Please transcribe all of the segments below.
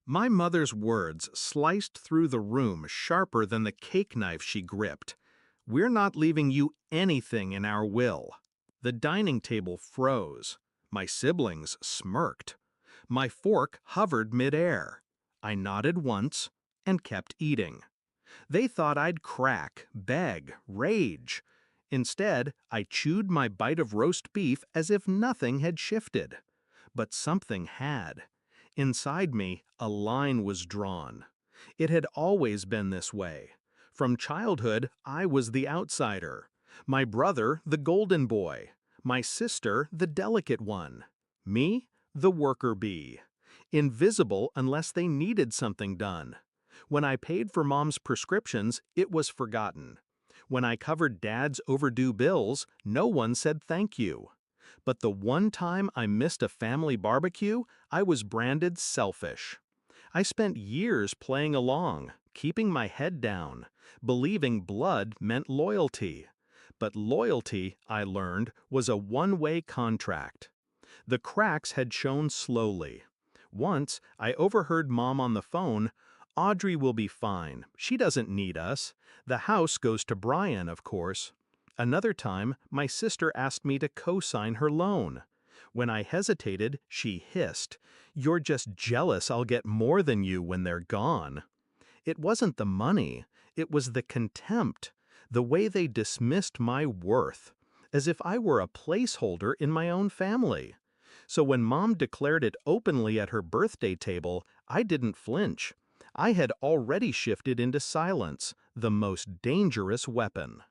My mother's words sliced through the room sharper than the cake knife she gripped. "We're not leaving you anything in our will." The dining table froze. My siblings smirked. My fork hovered midair. I nodded once and kept eating. They thought I'd crack, beg, rage. Instead, I chewed my bite of roast beef as if nothing had shifted. But something had. Inside me, a line was drawn. It had always been this way. From childhood, I was the outsider. My brother, the golden boy. My sister, the delicate one. Me, the worker bee. Invisible unless they needed something done. When I paid for Mom's prescriptions, it was forgotten. When I covered Dad's overdue bills, no one said thank you. But the one time I missed a family barbecue, I was branded selfish. I spent years playing along, keeping my head down, believing blood meant loyalty. But loyalty, I learned, was a one-way contract. The cracks had shown slowly. Once, I overheard Mom on the phone. "Audrey will be fine. She doesn't need us. The house goes to Brian, of course." Another time, my sister asked me to co-sign her loan. When I hesitated, she hissed, "You're just jealous I'll get more than you when they're gone." It wasn't the money, it was the contempt, the way they dismissed my worth, as if I were a placeholder in my own family. So when Mom declared it openly at her birthday table, I didn't flinch. I had already shifted into silence, the most dangerous weapon.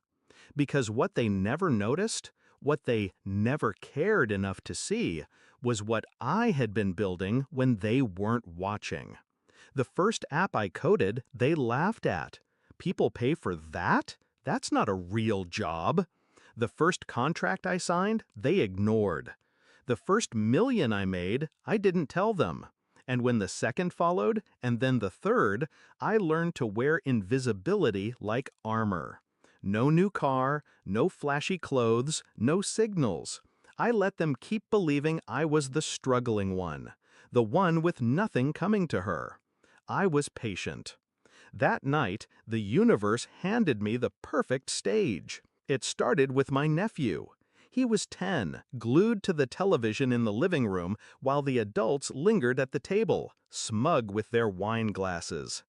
Because what they never noticed, what they never cared enough to see, was what I had been building when they weren't watching. The first app I coded, they laughed at. "People pay for that? That's not a real job." The first contract I signed, they ignored. The first million I made, I didn't tell them. And when the second followed, and then the third, I learned to wear invisibility like armor. No new car, no flashy clothes, no signals. I let them keep believing I was the struggling one, the one with nothing coming to her. I was patient. That night, the universe handed me the perfect stage. It started with my nephew. He was 10, glued to the television in the living room while the adults lingered at the table, smug with their wine glasses.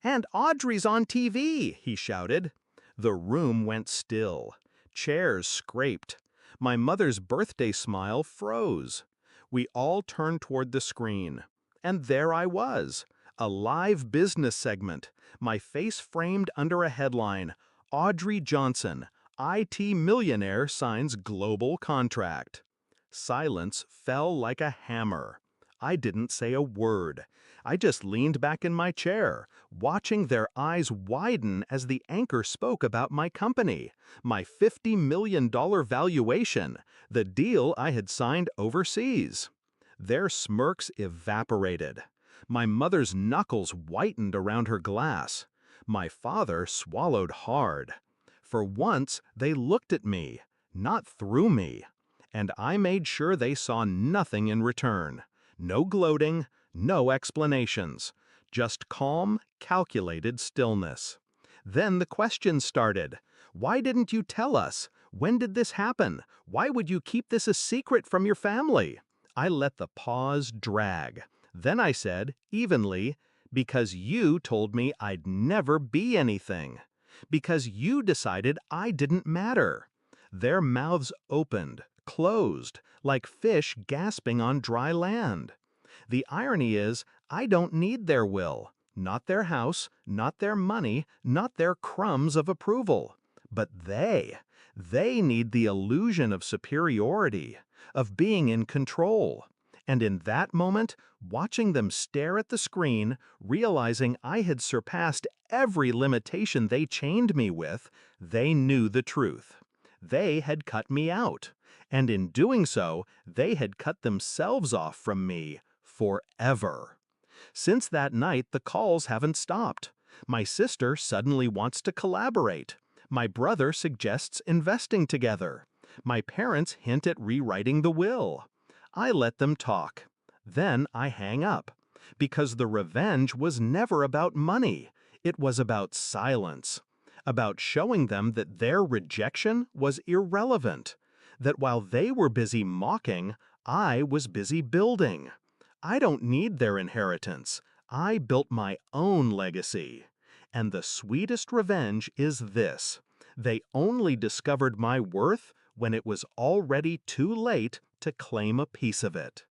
"And Audrey's on TV!" he shouted. The room went still. Chairs scraped. My mother's birthday smile froze. We all turned toward the screen. And there I was, a live business segment, my face framed under a headline, "Audrey Johnson, IT millionaire signs global contract." Silence fell like a hammer. I didn't say a word. I just leaned back in my chair, watching their eyes widen as the anchor spoke about my company, my $50 million valuation, the deal I had signed overseas. Their smirks evaporated. My mother's knuckles whitened around her glass. My father swallowed hard. For once, they looked at me, not through me. And I made sure they saw nothing in return. No gloating, no explanations. Just calm, calculated stillness. Then the questions started. "Why didn't you tell us? When did this happen? Why would you keep this a secret from your family?" I let the pause drag. Then I said, evenly, "Because you told me I'd never be anything. Because you decided I didn't matter." Their mouths opened, closed, like fish gasping on dry land. The irony is, I don't need their will, not their house, not their money, not their crumbs of approval. But they need the illusion of superiority, of being in control. And in that moment, watching them stare at the screen, realizing I had surpassed every limitation they chained me with, they knew the truth. They had cut me out, and in doing so, they had cut themselves off from me forever. Since that night, the calls haven't stopped. My sister suddenly wants to collaborate. My brother suggests investing together. My parents hint at rewriting the will. I let them talk. Then I hang up. Because the revenge was never about money. It was about silence. About showing them that their rejection was irrelevant. That while they were busy mocking, I was busy building. I don't need their inheritance. I built my own legacy. And the sweetest revenge is this: they only discovered my worth when it was already too late to claim a piece of it.